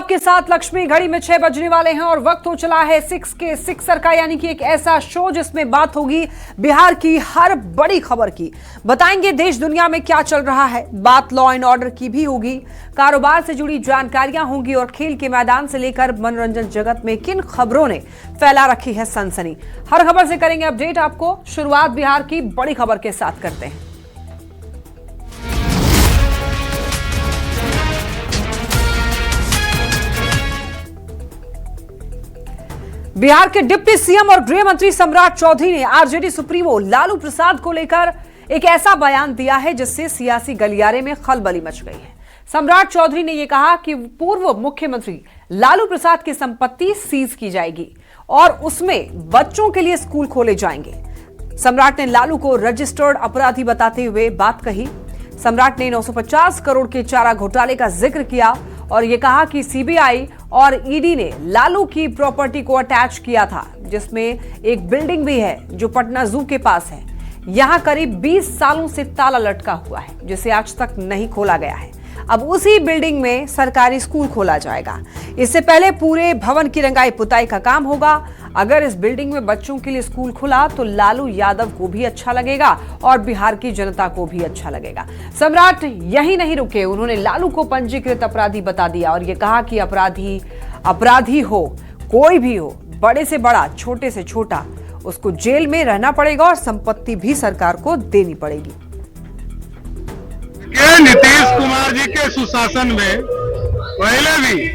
आपके साथ लक्ष्मी। घड़ी में 6 बजने वाले हैं और वक्त हो चला है 6 के सिक्सर का, यानी कि एक ऐसा शो जिसमें बात होगी बिहार की हर बड़ी खबर की। बताएंगे देश दुनिया में क्या चल रहा है, बात लॉ एंड ऑर्डर की भी होगी, कारोबार से जुड़ी जानकारियां होंगी और खेल के मैदान से लेकर मनोरंजन जगत में किन खबरों ने फैला रखी है सनसनी। हर खबर से करेंगे अपडेट आपको। शुरुआत बिहार की बड़ी खबर के साथ करते हैं। बिहार के डिप्टी सीएम और गृह मंत्री सम्राट चौधरी ने आरजेडी सुप्रीमो लालू प्रसाद को लेकर एक ऐसा बयान दिया है जिससे सियासी गलियारे में खलबली मच गई है। सम्राट चौधरी ने यह कहा कि पूर्व मुख्यमंत्री लालू प्रसाद की संपत्ति सीज की जाएगी और उसमें बच्चों के लिए स्कूल खोले जाएंगे। सम्राट ने लालू को रजिस्टर्ड अपराधी बताते हुए बात कही। सम्राट ने 950 करोड़ के चारा घोटाले का जिक्र किया और यह कहा कि सीबीआई और ईडी ने लालू की प्रॉपर्टी को अटैच किया था, जिसमें एक बिल्डिंग भी है जो पटना जू के पास है। यहां करीब 20 सालों से ताला लटका हुआ है, जिसे आज तक नहीं खोला गया है। अब उसी बिल्डिंग में सरकारी स्कूल खोला जाएगा। इससे पहले पूरे भवन की रंगाई पुताई का काम होगा। अगर इस बिल्डिंग में बच्चों के लिए स्कूल खुला तो लालू यादव को भी अच्छा लगेगा और बिहार की जनता को भी अच्छा लगेगा। सम्राट यही नहीं रुके, उन्होंने लालू को पंजीकृत अपराधी बता दिया और यह कहा कि अपराधी हो कोई भी हो, बड़े से बड़ा छोटे से छोटा, उसको जेल में रहना पड़ेगा और संपत्ति भी सरकार को देनी पड़ेगी। नीतीश कुमार जी के सुशासन में पहले भी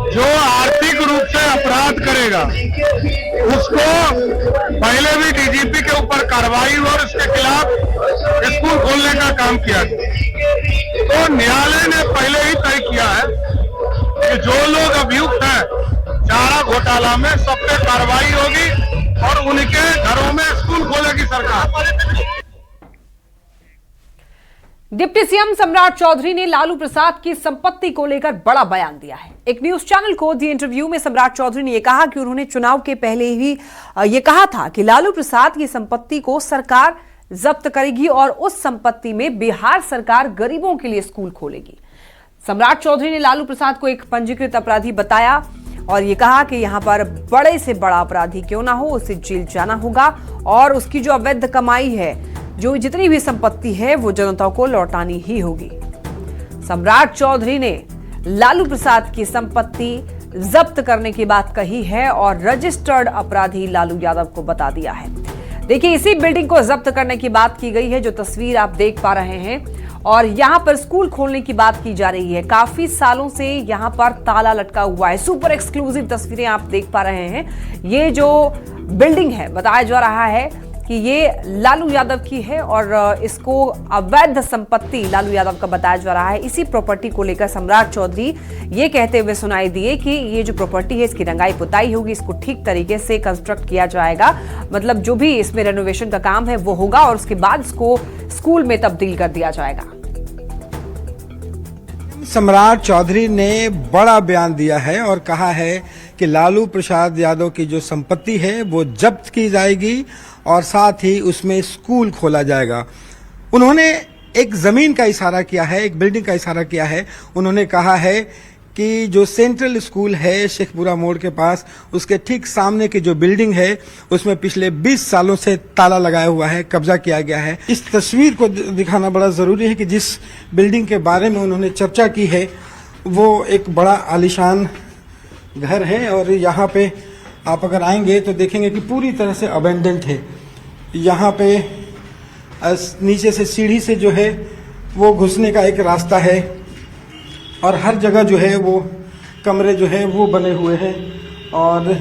जो आर्थिक रूप से अपराध करेगा उसको पहले भी डीजीपी के ऊपर कार्रवाई और उसके खिलाफ स्कूल खोलने का काम किया गया। तो न्यायालय ने पहले ही तय किया है कि जो लोग अभियुक्त हैं चारा घोटाला में, सब पे कार्रवाई होगी और उनके घरों में स्कूल खोलेगी सरकार। डिप्टी सीएम सम्राट चौधरी ने लालू प्रसाद की संपत्ति को लेकर बड़ा बयान दिया है। एक न्यूज चैनल को दिए इंटरव्यू में सम्राट चौधरी ने यह कहा कि उन्होंने चुनाव के पहले ही यह कहा था कि लालू प्रसाद की संपत्ति को सरकार जब्त करेगी और उस संपत्ति में बिहार सरकार गरीबों के लिए स्कूल खोलेगी। सम्राट चौधरी ने लालू प्रसाद को एक पंजीकृत अपराधी बताया और यह कहा कि यहां पर बड़े से बड़ा अपराधी क्यों ना हो, उसे जेल जाना होगा और उसकी जो अवैध कमाई है, जो जितनी भी संपत्ति है, वो जनता को लौटानी ही होगी। सम्राट चौधरी ने लालू प्रसाद की संपत्ति जब्त करने की बात कही है और रजिस्टर्ड अपराधी लालू यादव को बता दिया है। देखिए, इसी बिल्डिंग को जब्त करने की बात की गई है, जो तस्वीर आप देख पा रहे हैं, और यहां पर स्कूल खोलने की बात की जा रही है। काफी सालों से यहां पर ताला लटका हुआ है। सुपर एक्सक्लूसिव तस्वीरें आप देख पा रहे हैं। ये जो बिल्डिंग है, बताया जा रहा है कि ये लालू यादव की है और इसको अवैध संपत्ति लालू यादव का बताया जा रहा है। इसी प्रॉपर्टी को लेकर सम्राट चौधरी ये कहते हुए सुनाई दिए कि ये जो प्रॉपर्टी है, इसकी रंगाई पुताई होगी, इसको ठीक तरीके से कंस्ट्रक्ट किया जाएगा, मतलब जो भी इसमें रेनोवेशन का काम है वो होगा और उसके बाद इसको स्कूल में तब्दील कर दिया जाएगा। सम्राट चौधरी ने बड़ा बयान दिया है और कहा है कि लालू प्रसाद यादव की जो संपत्ति है वो जब्त की जाएगी और साथ ही उसमें स्कूल खोला जाएगा। उन्होंने एक जमीन का इशारा किया है, एक बिल्डिंग का इशारा किया है। उन्होंने कहा है कि जो सेंट्रल स्कूल है शेखपुरा मोड़ के पास, उसके ठीक सामने की जो बिल्डिंग है उसमें पिछले 20 सालों से ताला लगाया हुआ है, कब्जा किया गया है। इस तस्वीर को दिखाना बड़ा जरूरी है कि जिस बिल्डिंग के बारे में उन्होंने चर्चा की है वो एक बड़ा आलीशान घर है और यहाँ पे आप अगर आएंगे तो देखेंगे कि पूरी तरह से अबेंडेंट है। यहाँ पे नीचे से सीढ़ी से जो है वो घुसने का एक रास्ता है और हर जगह जो है वो कमरे जो है वो बने हुए हैं और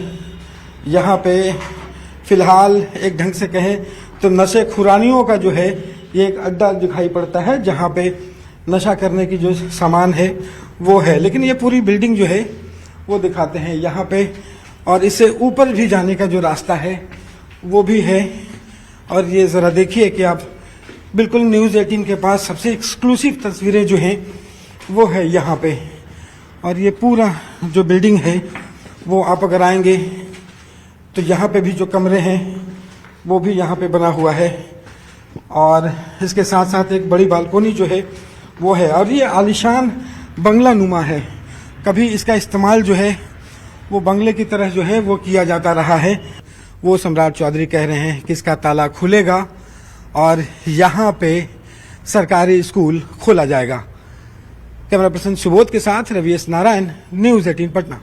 यहाँ पे फिलहाल एक ढंग से कहें तो नशे खुरानियों का जो है ये एक अड्डा दिखाई पड़ता है, जहाँ पे नशा करने की जो सामान है वो है। लेकिन ये पूरी बिल्डिंग जो है वो दिखाते हैं यहाँ पे, और इससे ऊपर भी जाने का जो रास्ता है वो भी है। और ये ज़रा देखिए कि आप बिल्कुल न्यूज़ 18 के पास सबसे एक्सक्लूसिव तस्वीरें जो हैं वो है यहाँ पे। और ये पूरा जो बिल्डिंग है वो आप अगर आएंगे तो यहाँ पे भी जो कमरे हैं वो भी यहाँ पे बना हुआ है और इसके साथ साथ एक बड़ी बालकोनी जो है वो है और ये आलीशान बंगला नुमा है। कभी इसका इस्तेमाल जो है वो बंगले की तरह जो है वो किया जाता रहा है। वो सम्राट चौधरी कह रहे हैं कि इसका ताला खुलेगा और यहाँ पे सरकारी स्कूल खोला जाएगा। कैमरा पर्सन सुबोध के साथ रवि एस नारायण, न्यूज़ 18 पटना।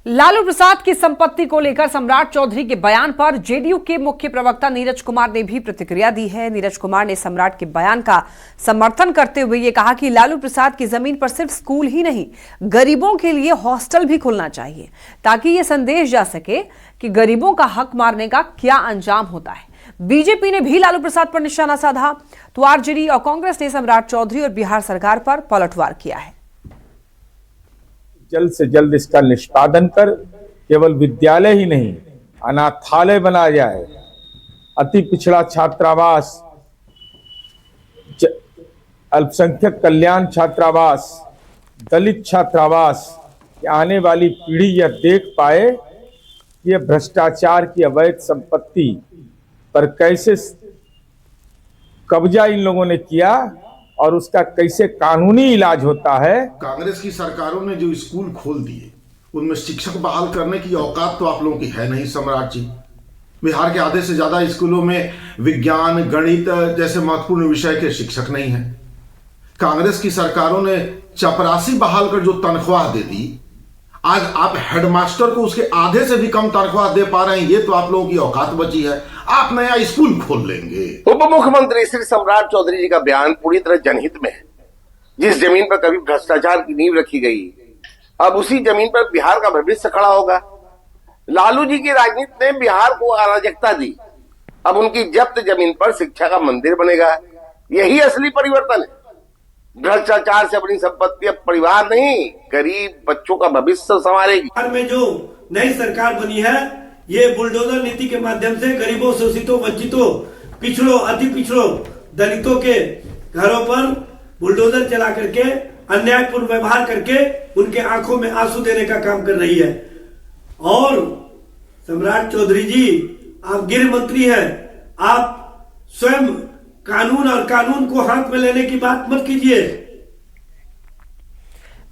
लालू प्रसाद की संपत्ति को लेकर सम्राट चौधरी के बयान पर जेडीयू के मुख्य प्रवक्ता नीरज कुमार ने भी प्रतिक्रिया दी है। नीरज कुमार ने सम्राट के बयान का समर्थन करते हुए ये कहा कि लालू प्रसाद की जमीन पर सिर्फ स्कूल ही नहीं, गरीबों के लिए हॉस्टल भी खुलना चाहिए, ताकि ये संदेश जा सके कि गरीबों का हक मारने का क्या अंजाम होता है। बीजेपी ने भी लालू प्रसाद पर निशाना साधा तो आरजेडी और कांग्रेस ने सम्राट चौधरी और बिहार सरकार पर पलटवार किया है। जल्द से जल्द इसका निष्पादन कर केवल विद्यालय ही नहीं, अनाथालय बनाया जाए, अति पिछड़ा छात्रावास, अल्पसंख्यक कल्याण छात्रावास, दलित छात्रावास, आने वाली पीढ़ी यह देख पाए कि यह भ्रष्टाचार की अवैध संपत्ति पर कैसे कब्जा इन लोगों ने किया और उसका कैसे कानूनी इलाज होता है। कांग्रेस की सरकारों ने जो स्कूल खोल दिए उनमें शिक्षक बहाल करने की औकात तो आप लोगों की है नहीं सम्राट जी। बिहार के आधे से ज्यादा स्कूलों में विज्ञान, गणित जैसे महत्वपूर्ण विषय के शिक्षक नहीं है। कांग्रेस की सरकारों ने चपरासी बहाल कर जो तनख्वाह दे दी, आज आप हेडमास्टर को उसके आधे से भी कम तनख्वाह दे पा रहे हैं। ये तो आप लोगों की औकात बची है। आप नया स्कूल खोल लेंगे। उप मुख्यमंत्री श्री सम्राट चौधरी जी का बयान पूरी तरह जनहित में है। जिस जमीन पर कभी भ्रष्टाचार की नींव रखी गई, अब उसी जमीन पर बिहार का भविष्य खड़ा होगा। लालू जी की राजनीति ने बिहार को अराजकता दी, अब उनकी जब्त जमीन पर शिक्षा का मंदिर बनेगा। यही असली परिवर्तन है। भ्रष्टाचार से अपनी संपत्ति अब परिवार नहीं, गरीब बच्चों का भविष्य संवारेगी। बिहार में जो नई सरकार बनी है, ये बुलडोजर नीति के माध्यम से गरीबों, शोषितों, वंचितों, पिछड़ों, अति पिछड़ों, दलितों के घरों पर बुलडोजर चला करके अन्यायपूर्ण व्यवहार करके उनके आंखों में आंसू देने का काम कर रही है। और सम्राट चौधरी जी, आप गृह मंत्री हैं, आप स्वयं कानून और कानून को हाथ में लेने की बात मत कीजिए।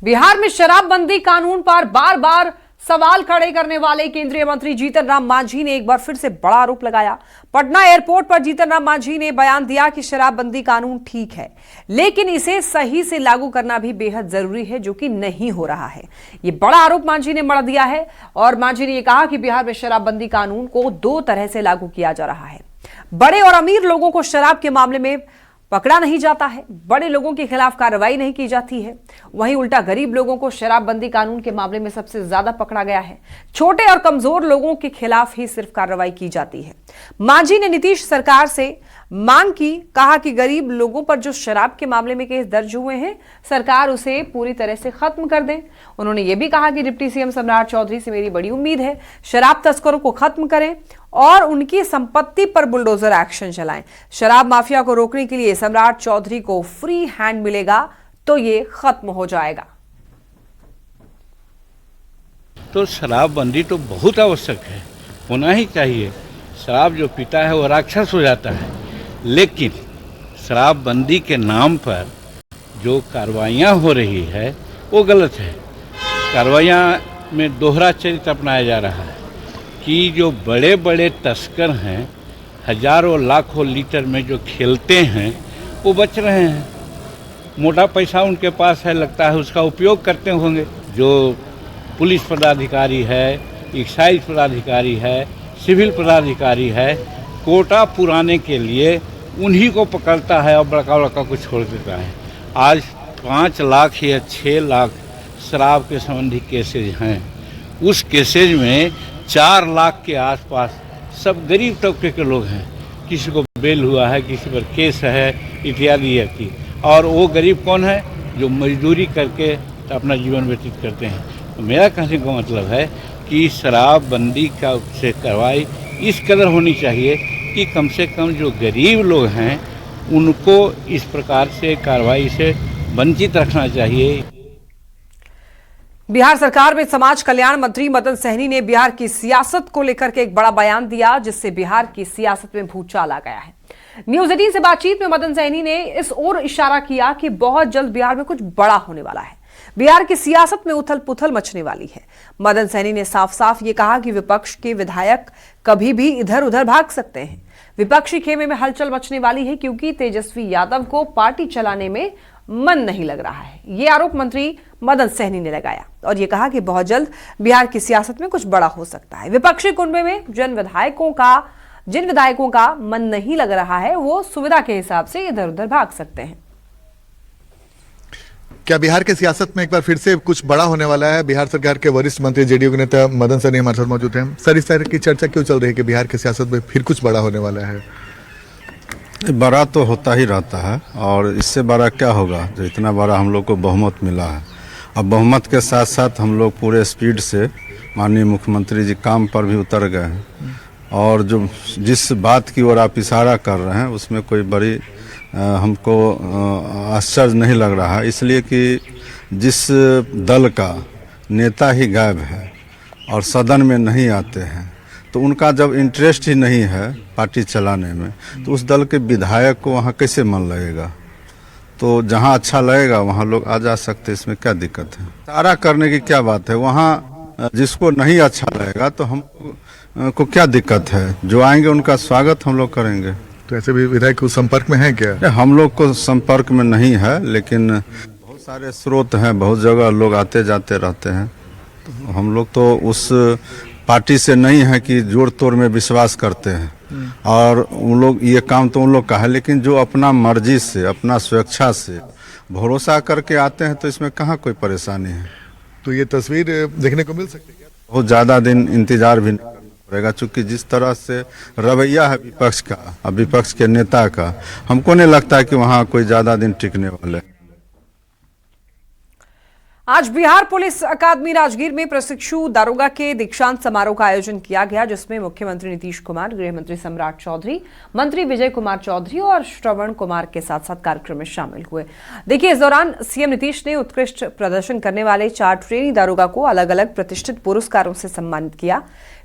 बिहार में शराबबंदी कानून पर बार बार सवाल खड़े करने वाले केंद्रीय मंत्री जीतन राम मांझी ने एक बार फिर से बड़ा आरोप लगाया। पटना एयरपोर्ट पर जीतन राम मांझी ने बयान दिया कि शराबबंदी कानून ठीक है, लेकिन इसे सही से लागू करना भी बेहद जरूरी है, जो कि नहीं हो रहा है। ये बड़ा आरोप मांझी ने मढ़ दिया है और मांझी ने यह कहा कि बिहार में शराबबंदी कानून को दो तरह से लागू किया जा रहा है। बड़े और अमीर लोगों को शराब के मामले में पकड़ा नहीं जाता है, बड़े लोगों के खिलाफ कार्रवाई नहीं की जाती है। वहीं उल्टा गरीब लोगों को शराबबंदी कानून के मामले में सबसे ज्यादा पकड़ा गया है। छोटे और कमजोर लोगों के खिलाफ ही सिर्फ कार्रवाई की जाती है। मांझी ने नीतीश सरकार से मांग की, कहा कि गरीब लोगों पर जो शराब के मामले में केस दर्ज हुए हैं, सरकार उसे पूरी तरह से खत्म कर दे। उन्होंने ये भी कहा कि डिप्टी सीएम सम्राट चौधरी से मेरी बड़ी उम्मीद है, शराब तस्करों को खत्म करें और उनकी संपत्ति पर बुलडोजर एक्शन चलाएं। शराब माफिया को रोकने के लिए सम्राट चौधरी को फ्री हैंड मिलेगा तो ये खत्म हो जाएगा। तो शराबबंदी तो बहुत आवश्यक है, होना ही चाहिए। शराब जो पीता है वो राक्षस हो जाता है, लेकिन शराबबंदी के नाम पर जो कार्रवाइयाँ हो रही है वो गलत है। कार्रवाइयाँ में दोहरा चरित्र अपनाया जा रहा है कि जो बड़े बड़े तस्कर हैं, हजारों लाखों लीटर में जो खेलते हैं, वो बच रहे हैं। मोटा पैसा उनके पास है, लगता है उसका उपयोग करते होंगे। जो पुलिस पदाधिकारी है, एक्साइज पदाधिकारी है, सिविल पदाधिकारी है, कोटा पुराने के लिए उन्हीं को पकड़ता है और बड़का बड़का को छोड़ देता है। आज 5 लाख या 6 लाख शराब के संबंधी केसेज हैं। उस केसेज में 4 लाख के आसपास सब गरीब तबके के लोग हैं। किसी को बेल हुआ है, किसी पर केस है, इत्यादि। और वो गरीब कौन है? जो मजदूरी करके अपना जीवन व्यतीत करते हैं। तो मेरा कहने का मतलब है कि शराबबंदी का से कार्रवाई इस कदर होनी चाहिए कि कम से कम जो गरीब लोग हैं उनको इस प्रकार से कार्रवाई से वंचित रखना चाहिए। बिहार सरकार में समाज कल्याण मंत्री मदन सहनी ने बिहार की सियासत को लेकर के एक बड़ा बयान दिया, जिससे बिहार की सियासत में भूचाल आ गया है। न्यूज 18 से बातचीत में मदन सैनी ने इस ओर इशारा किया कि बहुत जल्द बिहार में कुछ बड़ा होने वाला है। बिहार की सियासत में उथल पुथल मचने वाली है। मदन सैनी ने साफ साफ ये कहा कि विपक्ष के विधायक कभी भी इधर उधर भाग सकते हैं। विपक्षी खेमे में हलचल मचने वाली है क्योंकि तेजस्वी यादव को पार्टी चलाने में मन नहीं लग रहा है। ये आरोप मंत्री मदन सैनी ने लगाया और ये कहा कि बहुत जल्द बिहार की सियासत में कुछ बड़ा हो सकता है। विपक्षी कुंबे में जिन विधायकों का मन नहीं लग रहा है वो सुविधा के हिसाब से इधर उधर भाग सकते हैं। क्या बिहार के सियासत में एक बार फिर से कुछ बड़ा होने वाला है? बिहार सरकार के वरिष्ठ मंत्री जेडीयू के नेता मदन सैनी हमारे साथ मौजूद हैं। सर, इस तरह की चर्चा क्यों चल रही है कि बिहार के सियासत में फिर कुछ बड़ा होने वाला है? बड़ा तो होता ही रहता है और इससे बड़ा क्या होगा जो इतना बड़ा हम लोग को बहुमत मिला है। अब बहुमत के साथ साथ हम लोग पूरे स्पीड से माननीय मुख्यमंत्री जी काम पर भी उतर गए हैं और जो जिस बात की ओर आप इशारा कर रहे हैं उसमें कोई बड़ी हमको आश्चर्य नहीं लग रहा है, इसलिए कि जिस दल का नेता ही गायब है और सदन में नहीं आते हैं तो उनका जब इंटरेस्ट ही नहीं है पार्टी चलाने में तो उस दल के विधायक को वहाँ कैसे मन लगेगा। तो जहाँ अच्छा लगेगा वहाँ लोग आ जा सकते, इसमें क्या दिक्कत है। सारा करने की क्या बात है, वहाँ जिसको नहीं अच्छा लगेगा तो हमको क्या दिक्कत है, जो आएंगे उनका स्वागत हम लोग करेंगे। तो ऐसे भी विधायक कुछ संपर्क में है क्या? हम लोग को संपर्क में नहीं है, लेकिन बहुत सारे स्रोत हैं, बहुत जगह लोग आते जाते रहते हैं। तो हम लोग तो उस पार्टी से नहीं है कि जोड़ तोड़ में विश्वास करते हैं और उन लोग ये काम तो उन लोग का है, लेकिन जो अपना मर्जी से अपना स्वेच्छा से भरोसा करके आते हैं तो इसमें कहाँ कोई परेशानी है। तो ये तस्वीर देखने को मिल सकती है? बहुत ज़्यादा दिन इंतजार भी नहीं पड़ेगा, चूँकि जिस तरह से रवैया है विपक्ष का और विपक्ष के नेता का, हमको नहीं लगता है कि वहाँ कोई ज़्यादा दिन टिकने वाले। आज बिहार पुलिस अकादमी राजगीर में प्रशिक्षु दारोगा के दीक्षांत समारोह का आयोजन किया गया, जिसमें मुख्यमंत्री नीतीश कुमार, गृह मंत्री सम्राट चौधरी, मंत्री विजय कुमार चौधरी और श्रवण कुमार के साथ साथ कार्यक्रम में शामिल हुए। देखिए, इस दौरान सीएम नीतीश ने उत्कृष्ट प्रदर्शन करने वाले 4 ट्रेनी दारोगा को अलग अलग प्रतिष्ठित पुरस्कारों से सम्मानित किया।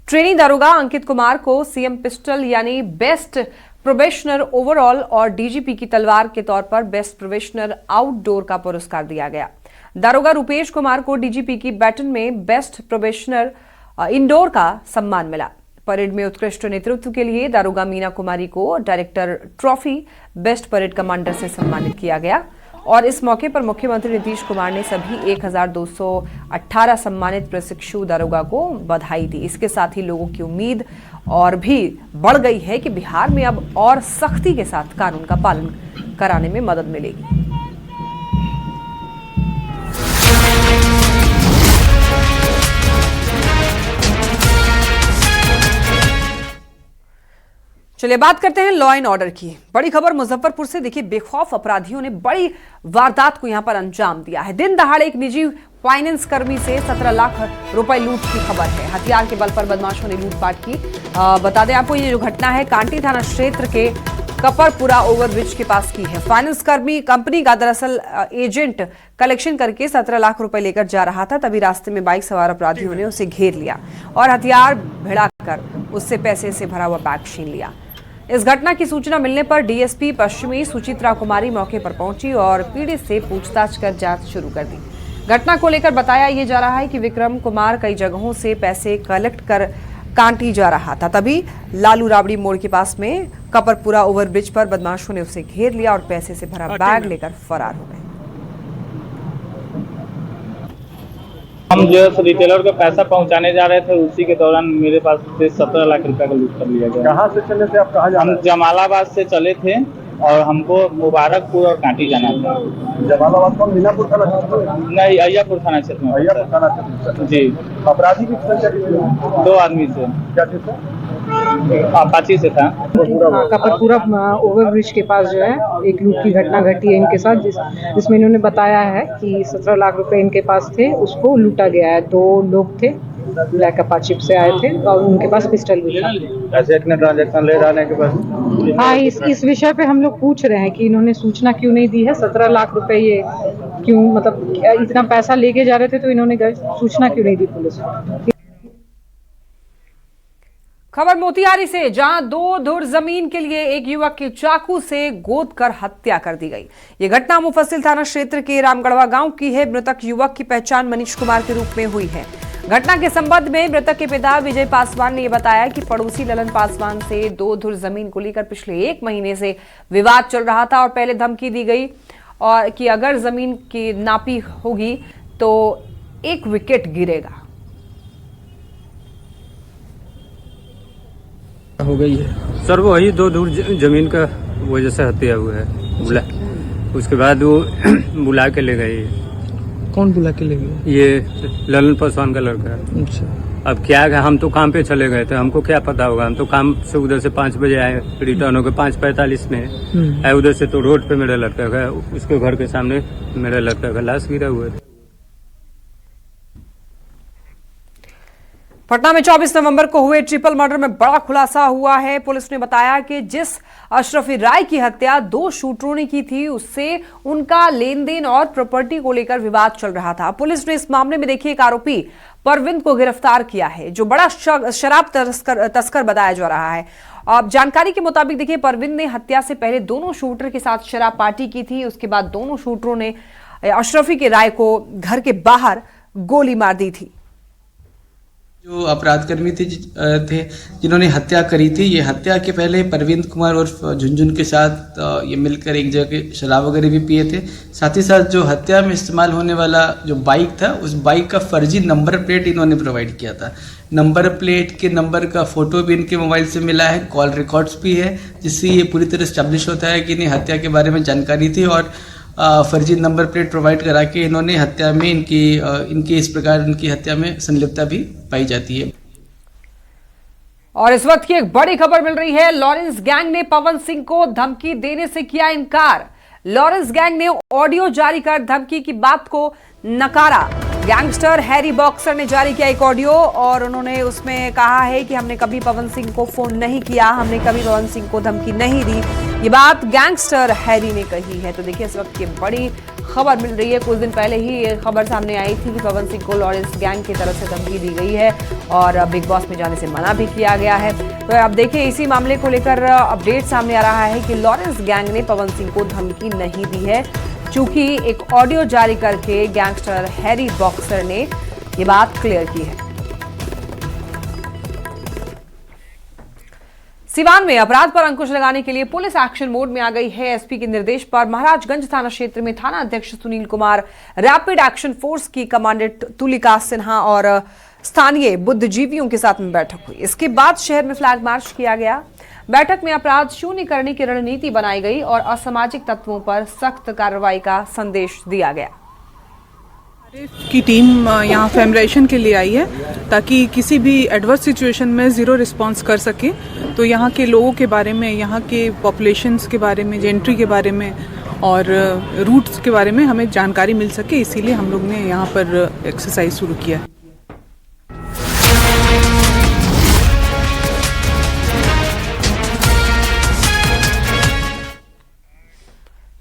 ट्रेनी दारोगा अंकित कुमार को सीएम पिस्टल यानी बेस्ट प्रोबेशनर ओवरऑल और डीजीपी की तलवार के तौर पर बेस्ट प्रोबेशनर आउटडोर का पुरस्कार दिया गया। दारोगा रुपेश कुमार को डीजीपी की बैटन में बेस्ट प्रोबेशनर इंडोर का सम्मान मिला। परेड में उत्कृष्ट नेतृत्व के लिए दारोगा मीना कुमारी को director trophy best parade commander से सम्मानित किया गया और इस मौके पर मुख्यमंत्री नीतीश कुमार ने सभी 1218 सम्मानित प्रशिक्षु दारोगा को बधाई दी। इसके साथ ही लोगों की उम्मीद और भी बढ़ गई है कि बिहार में अब और सख्ती के साथ कानून का पालन कराने में मदद मिलेगी। चलिए बात करते हैं लॉ एंड ऑर्डर की। बड़ी खबर मुजफ्फरपुर से। देखिए, बेखौफ अपराधियों ने बड़ी वारदात को यहां पर अंजाम दिया है। दिन दहाड़े एक निजी फाइनेंस कर्मी से 17 लाख रुपए लूट की खबर है। हथियार के बल पर बदमाशों ने लूटपाट की। बता दें आपको, ये जो घटना है कांटी थाना क्षेत्र के कपरपुरा ओवरब्रिज के पास की है। फाइनेंस कर्मी कंपनी का दरअसल एजेंट कलेक्शन करके 17 लाख रुपए लेकर जा रहा था, तभी रास्ते में बाइक सवार अपराधियों ने उसे घेर लिया और हथियार भिड़ाकर उससे पैसे से भरा हुआ बैग छीन लिया। इस घटना की सूचना मिलने पर डीएसपी पश्चिमी सुचित्रा कुमारी मौके पर पहुंची और पीड़ित से पूछताछ कर जांच शुरू कर दी। घटना को लेकर बताया ये जा रहा है कि विक्रम कुमार कई जगहों से पैसे कलेक्ट कर कांटी जा रहा था, तभी लालू राबड़ी मोड़ के पास में कपरपुरा ओवरब्रिज पर बदमाशों ने उसे घेर लिया और पैसे से भरा बैग लेकर फरार हो गए। हम जो है रिटेलर को पैसा पहुंचाने जा रहे थे, उसी के दौरान मेरे पास से 17 लाख रुपए का लूट कर लिया गया। कहाँ से चले थे आप? कहाँ जा रहे थे? हम जमालाबाद से चले थे और हमको मुबारकपुर और कांटी जाना था। जमालाबाद कौन? मीनापुर थाना क्षेत्र? नहीं, अय्यापुर थाना क्षेत्र में। अय्यापुर थाना क्षेत्र जी। अपराधी की संख्या कितनी है? 2 आदमी से। क्या चीज से? अपाची से था। कपरपुरा ओवरब्रिज के पास जो है एक लूट की घटना घटी है इनके साथ, जिसमें इन्होंने बताया है कि 17 लाख रुपए इनके पास थे, उसको लूटा गया है। 2 लोग थे, ब्लैक अपाची से आए थे और उनके पास पिस्टल भी था। ऐसे कितने ट्रांजैक्शन ले जाने के बाद? हाँ, इस विषय पे हम लोग पूछ रहे हैं कि इन्होंने सूचना क्यों नहीं दी है। 17 लाख रुपए ये क्यों, मतलब इतना पैसा लेके जा रहे थे तो इन्होंने सूचना क्यों नहीं दी पुलिस को। खबर मोतिहारी से, जहां 2 धुर जमीन के लिए एक युवक की चाकू से गोद कर हत्या कर दी गई। ये घटना मुफस्सिल थाना क्षेत्र के रामगढ़वा गांव की है। मृतक युवक की पहचान मनीष कुमार के रूप में हुई है। घटना के संबंध में मृतक के पिता विजय पासवान ने यह बताया कि पड़ोसी ललन पासवान से 2 धुर जमीन को लेकर पिछले 1 महीने से विवाद चल रहा था और पहले धमकी दी गई और कि अगर जमीन की नापी होगी तो 1 विकेट गिरेगा। हो गई है सर, वो वही 2 धुर जमीन का वजह से हत्या हुआ है। उसके बाद वो बुला के ले गए। कौन बुला के ले गए? ये ललन पासवान का लड़का है। अच्छा। अब क्या है, हम तो काम पे चले गए थे, हमको क्या पता होगा। हम तो काम से उधर से 5 बजे आए, रिटर्न हो गए 5:45 में आए उधर से। तो रोड पे मेरा लड़का का, उसके घर के सामने मेरा लड़का का लाश गिरा हुआ है। पटना में 24 नवंबर को हुए ट्रिपल मर्डर में बड़ा खुलासा हुआ है। पुलिस ने बताया कि जिस अशरफी राय की हत्या 2 शूटरों ने की थी, उससे उनका लेन देन और प्रॉपर्टी को लेकर विवाद चल रहा था। पुलिस ने इस मामले में देखिए एक आरोपी परविंद को गिरफ्तार किया है, जो बड़ा शराब तस्कर बताया जा रहा है। अब जानकारी के मुताबिक देखिए, परविंद ने हत्या से पहले दोनों शूटर के साथ शराब पार्टी की थी। उसके बाद दोनों शूटरों ने अशरफी के राय को घर के बाहर गोली मार दी थी। जो अपराधकर्मी थे जिन्होंने हत्या करी थी, ये हत्या के पहले परविंद कुमार और झुनझुन के साथ ये मिलकर एक जगह शराब वगैरह भी पिए थे। साथ ही साथ जो हत्या में इस्तेमाल होने वाला जो बाइक था, उस बाइक का फर्जी नंबर प्लेट इन्होंने प्रोवाइड किया था। नंबर प्लेट के नंबर का फोटो भी इनके मोबाइल से मिला है, कॉल रिकॉर्ड्स भी है, जिससे ये पूरी तरह स्टैब्लिश होता है कि इन्हें हत्या के बारे में जानकारी थी और फर्जी नंबर प्लेट प्रोवाइड करा के इन्होंने हत्या में इनकी इस प्रकार इनकी हत्या में संलिप्तता भी पाई जाती है। और इस वक्त की एक बड़ी खबर मिल रही है। लॉरेंस गैंग ने पवन सिंह को धमकी देने से किया इनकार। लॉरेंस गैंग ने ऑडियो जारी कर धमकी की बात को नकारा। गैंगस्टर हैरी बॉक्सर ने जारी किया एक ऑडियो और उन्होंने उसमें कहा है कि हमने कभी पवन सिंह को फोन नहीं किया, हमने कभी पवन सिंह को धमकी नहीं दी। ये बात गैंगस्टर हैरी ने कही है। तो देखिए, इस वक्त की बड़ी खबर मिल रही है। कुछ दिन पहले ही ये खबर सामने आई थी कि पवन सिंह को लॉरेंस गैंग की तरफ से धमकी दी गई है और बिग बॉस में जाने से मना भी किया गया है। तो अब देखिए, इसी मामले को लेकर अपडेट सामने आ रहा है कि लॉरेंस गैंग ने पवन सिंह को धमकी नहीं दी है, चूंकि एक ऑडियो जारी करके गैंगस्टर हैरी बॉक्सर ने ये बात क्लियर की है। सिवान में अपराध पर अंकुश लगाने के लिए पुलिस एक्शन मोड में आ गई है। एसपी के निर्देश पर महाराजगंज थाना क्षेत्र में थाना अध्यक्ष Sunil Kumar, rapid action force की कमांडेंट तुलिका सिन्हा और स्थानीय बुद्धिजीवियों के साथ में बैठक हुई। इसके बाद शहर में फ्लैग मार्च किया गया। बैठक में अपराध शून्य करने की रणनीति बनाई गई और असामाजिक तत्वों पर सख्त कार्रवाई का संदेश दिया गया। की टीम यहाँ फैमिलाइजेशन के लिए आई है ताकि किसी भी एडवर्स सिचुएशन में ज़ीरो रिस्पांस कर सके। तो यहाँ के लोगों के बारे में, यहाँ के पॉपुलेशंस के बारे में, जेंट्री के बारे में और रूट्स के बारे में हमें जानकारी मिल सके, इसीलिए हम लोग ने यहाँ पर एक्सरसाइज शुरू किया है।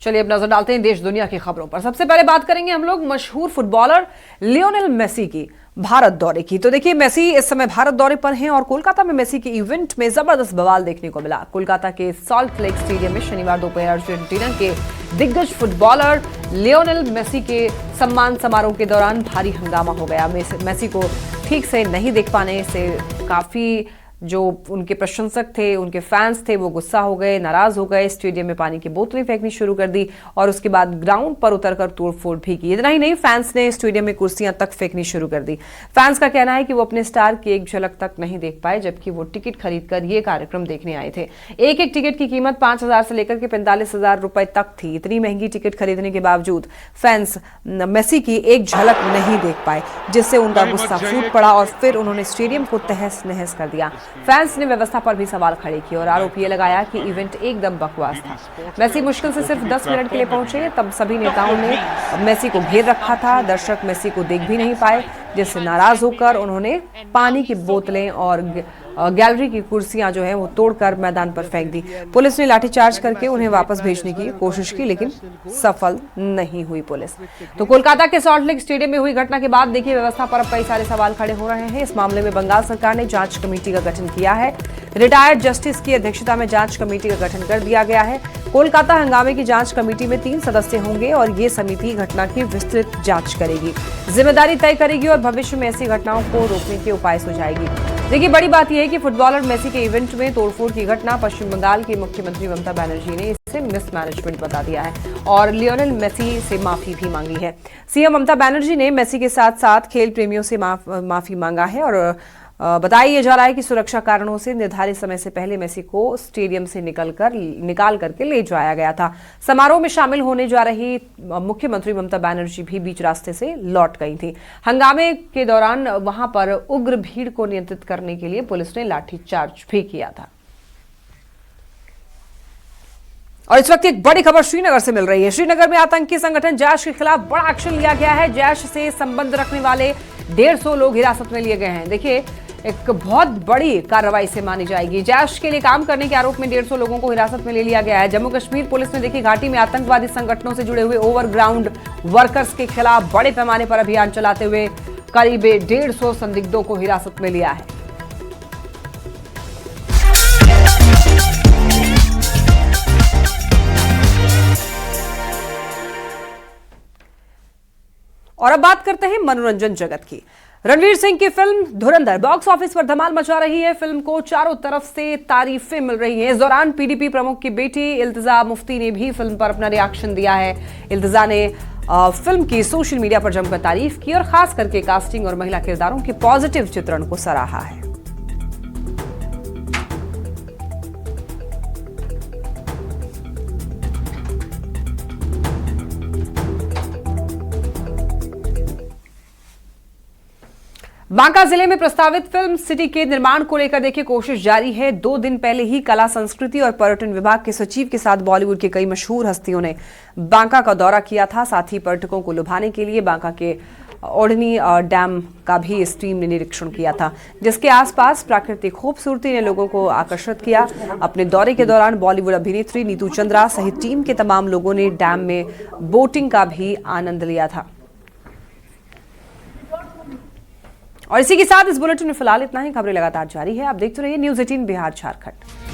चलिए अब नजर डालते हैं देश दुनिया की खबरों पर। सबसे पहले बात करेंगे हम लोग मशहूर फुटबॉलर लियोनेल मेसी की भारत दौरे की। तो देखिए, मेसी इस समय भारत दौरे पर हैं और कोलकाता में मेसी के इवेंट में जबरदस्त बवाल देखने को मिला। कोलकाता के सॉल्ट लेक स्टेडियम में शनिवार दोपहर अर्जेंटीना के दिग्गज फुटबॉलर लियोनेल मेसी के सम्मान समारोह के दौरान भारी हंगामा हो गया। मेसी को ठीक से नहीं देख पाने से काफी जो उनके प्रशंसक थे, उनके फैंस थे, वो गुस्सा हो गए, नाराज हो गए, स्टेडियम में पानी की बोतलें फेंकनी शुरू कर दी और उसके बाद ग्राउंड पर उतरकर तोड़फोड़ भी की। इतना ही नहीं, फैंस ने स्टेडियम में कुर्सियां तक फेंकनी शुरू कर दी। फैंस का कहना है कि वो अपने स्टार की एक झलक तक नहीं देख पाए, जबकि वो टिकट खरीदकर ये कार्यक्रम देखने आए थे। एक एक टिकट की कीमत 5,000 से लेकर के 45,000 रुपए तक थी। इतनी महंगी टिकट खरीदने के बावजूद फैंस मेसी की एक झलक नहीं देख पाए, जिससे उनका गुस्सा फूट पड़ा और फिर उन्होंने स्टेडियम को तहस नहस कर दिया। फैंस ने व्यवस्था पर भी सवाल खड़े किए और आरोप ये लगाया कि इवेंट एकदम बकवास था। मेसी मुश्किल से सिर्फ 10 मिनट के लिए पहुंचे, तब सभी नेताओं ने मेसी को घेर रखा था। दर्शक मेसी को देख भी नहीं पाए, जिससे नाराज होकर उन्होंने पानी की बोतलें और गैलरी की कुर्सियां जो है वो तोड़कर मैदान पर फेंक दी। पुलिस ने लाठीचार्ज करके उन्हें वापस भेजने की कोशिश की, लेकिन सफल नहीं हुई पुलिस। तो कोलकाता के सॉल्ट लेक स्टेडियम में हुई घटना के बाद देखिए व्यवस्था पर अब कई सारे सवाल खड़े हो रहे हैं। इस मामले में बंगाल सरकार ने जांच कमेटी का गठन किया है। रिटायर्ड जस्टिस की अध्यक्षता में जांच कमेटी का गठन कर दिया गया है। कोलकाता हंगामे की जांच कमेटी में 3 सदस्य होंगे और ये समिति घटना की विस्तृत जांच करेगी, जिम्मेदारी तय करेगी और भविष्य में ऐसी घटनाओं को रोकने के उपाय सुझाएगी। देखिए बड़ी बात यह है कि फुटबॉलर मेसी के इवेंट में तोड़फोड़ की घटना पश्चिम बंगाल की मुख्यमंत्री ममता बनर्जी ने इसे मिसमैनेजमेंट बता दिया है और लियोनेल मेसी से माफी भी मांगी है। सीएम ममता बनर्जी ने मेसी के साथ साथ खेल प्रेमियों से माफी मांगा है और बताया जा रहा है कि सुरक्षा कारणों से निर्धारित समय से पहले मेसी को स्टेडियम से निकाल करके ले जाया गया था। समारोह में शामिल होने जा रही मुख्यमंत्री ममता बनर्जी भी बीच रास्ते से लौट गई थी। हंगामे के दौरान वहां पर उग्र भीड़ को नियंत्रित करने के लिए पुलिस ने लाठीचार्ज भी किया था। और इस वक्त एक बड़ी खबर श्रीनगर से मिल रही है। श्रीनगर में आतंकी संगठन जैश के खिलाफ बड़ा एक्शन लिया गया है। जैश से संबंध रखने वाले 150 लोग हिरासत में लिए गए हैं। देखिए एक बहुत बड़ी कार्रवाई से मानी जाएगी। जैश के लिए काम करने के आरोप में 150 लोगों को हिरासत में ले लिया गया है। जम्मू कश्मीर पुलिस ने देखी घाटी में आतंकवादी संगठनों से जुड़े हुए ओवरग्राउंड वर्कर्स के खिलाफ बड़े पैमाने पर अभियान चलाते हुए करीब 150 संदिग्धों को हिरासत में लिया है। और अब बात करते हैं मनोरंजन जगत की। रणवीर सिंह की फिल्म धुरंधर बॉक्स ऑफिस पर धमाल मचा रही है। फिल्म को चारों तरफ से तारीफें मिल रही हैं। इस दौरान पीडीपी प्रमुख की बेटी इल्तिजा मुफ्ती ने भी फिल्म पर अपना रिएक्शन दिया है। इल्तिजा ने फिल्म की सोशल मीडिया पर जमकर तारीफ की और खास करके कास्टिंग और महिला किरदारों के पॉजिटिव चित्रण को सराहा है। बांका जिले में प्रस्तावित फिल्म सिटी के निर्माण को लेकर देखिए कोशिश जारी है। 2 दिन पहले ही कला संस्कृति और पर्यटन विभाग के सचिव के साथ बॉलीवुड के कई मशहूर हस्तियों ने बांका का दौरा किया था। साथ ही पर्यटकों को लुभाने के लिए बांका के ओढ़नी डैम का भी इस टीम ने निरीक्षण किया था, जिसके आसपास प्राकृतिक खूबसूरती ने लोगों को आकर्षित किया। अपने दौरे के दौरान बॉलीवुड अभिनेत्री नीतू चंद्रा सहित टीम के तमाम लोगों ने डैम में बोटिंग का भी आनंद लिया था। और इसी के साथ इस बुलेटिन में फिलहाल इतना ही। खबरें लगातार जारी है, आप देखते रहिए न्यूज़ 18 बिहार झारखंड।